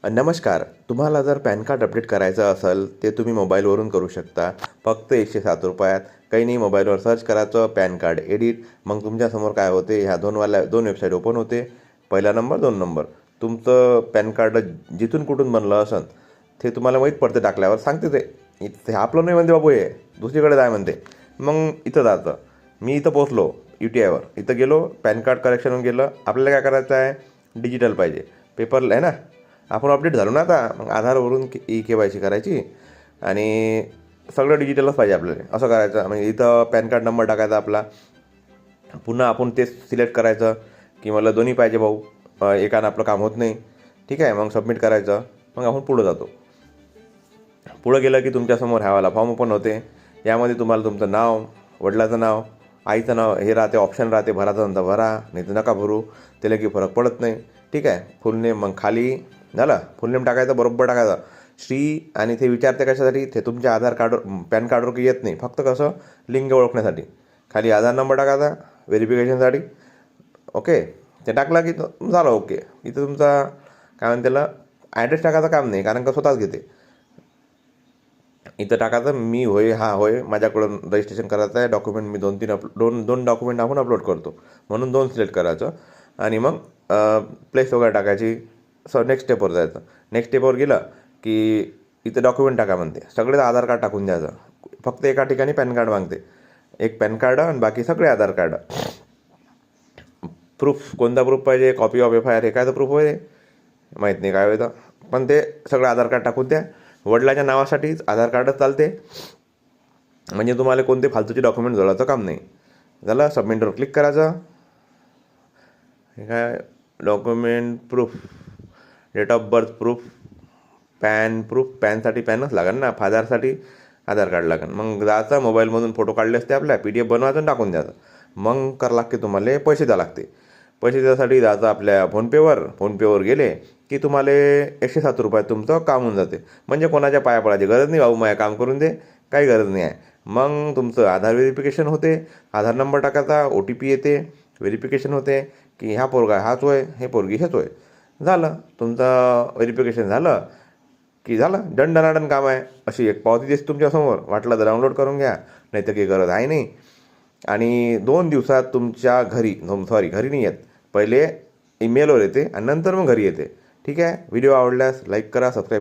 नमस्कार. तुम्हाला जर पॅन कार्ड अपडेट करायचं असेल ते तुम्ही मोबाईलवरून करू शकता. फक्त ₹107. काही नाही, मोबाईलवर सर्च करायचं पॅन कार्ड एडिट. मग तुमच्यासमोर काय होते, ह्या दोन वेबसाईट ओपन होते. पहिला नंबर, 2 नंबर. तुमचं पॅन कार्ड जिथून कुठून बनलं असेल ते तुम्हाला माहीत पडते. टाकल्यावर सांगते ते इथे आपलं नाही म्हणते, बाबू हे दुसरीकडे जाय म्हणते. मग इथं जायचं. मी इथं पोचलो UTIवर. इथं गेलो, पॅन कार्ड करेक्शनहून गेलं. आपल्याला काय करायचं आहे, डिजिटल पाहिजे, पेपर आहे ना. आपण अपडेट झालो ना आता. मग आधारवरून KYC करायची आणि सगळं डिजिटलच पाहिजे आपल्याला. असं करायचं. म्हणजे इथं पॅन कार्ड नंबर टाकायचा आपला. पुन्हा आपण ते सिलेक्ट करायचं की मला दोन्ही पाहिजे भाऊ, एकानं आपलं काम होत नाही. ठीक आहे, मग सबमिट करायचं. मग आपण पुढं जातो. पुढं गेलं की तुमच्यासमोर ह्यावाला फॉर्म ओपन होते. यामध्ये तुम्हाला तुमचं नाव, वडिलाचं नाव, आईचं नाव हे राहते, ऑप्शन राहते. भराचं नंतर भरा, नाही तर नका भरू, त्याला की फरक पडत नाही. ठीक आहे. फुल नेम, मग खाली झालं फुल नेम टाकायचं, बरोबर टाकायचं श्री. आणि ते विचारते कशासाठी, ते तुमच्या आधार कार्डवर पॅन कार्डवर काही येत नाही, फक्त कसं लिंग ओळखण्यासाठी. खाली आधार नंबर टाकायचा व्हेरिफिकेशनसाठी. ओके, ते टाकला की झालं ओके. इथं तुमचा काय म्हणते त्याला ॲड्रेस टाकायचं काम नाही, कारण का स्वतःच घेते. इथं टाकायचं मी होय, हा होय, माझ्याकडून रजिस्ट्रेशन करायचं आहे. डॉक्युमेंट मी दोन डॉक्युमेंट आपण अपलोड करतो, म्हणून 2 सिलेक्ट करायचं. आणि मग प्लेस वगैरे टाकायची. नेक्स्ट स्टेपवर जायचं. नेक्स्ट स्टेपवर गेलं की इथं डॉक्युमेंट टाका म्हणते. सगळे आधार कार्ड टाकून द्यायचं. फक्त एका ठिकाणी पॅन कार्ड मागते. एक पॅन कार्ड आणि बाकी सगळे आधार कार्ड. प्रूफ, कोणता प्रूफ पाहिजे, कॉपी ऑफ FIR, हे काय तर प्रूफ होते माहीत नाही काय होतं, पण ते सगळं आधार कार्ड टाकून द्या. वडिलाच्या नावासाठीच आधार कार्डच चालते. म्हणजे तुम्हाला कोणते फालतूचे डॉक्युमेंट जोडायचं काम नाही. झालं, सबमिटवर क्लिक करायचं. हे काय document proof, date of birth proof, PAN proof. पॅनसाठी पॅनच लागेल ना, फादरसाठी आधार कार्ड लागेल. मग जायचं, मोबाईलमधून फोटो काढले असते आपल्या, PDF बनवायचं, टाकून द्यायचं. मग करावं लागते तुम्हाला, पैसे द्यावं लागते. पैसे द्यासाठी जायचं आपल्या फोनपेवर गेले की तुम्हाला ₹107 तुमचं काम होऊन जाते. म्हणजे कोणाच्या पाया पडायची गरज नाही, बाबू माझ्या काम करून दे, काही गरज नाही आहे. मग तुमचं आधार व्हेरिफिकेशन होते. आधार नंबर टाकायचा, OTP येते, व्हेरिफिकेशन होते की ह्या पोरगा हाच होय, हे पोरगी हेच होय. झालं, तुमचं व्हेरिफिकेशन झालं की झालं, दणादण काम आहे. अशी एक पावती दिसते तुमच्यासमोर. वाटलं तर डाउनलोड करून घ्या, नाही तर काही गरज आहे नाही. आणि 2 दिवसात तुमच्या घरी, घरी नाही येत, पहिले ईमेलवर येते आणि नंतर मग घरी येते. ठीक आहे. व्हिडिओ आवडल्यास लाईक करा, सबस्क्राईब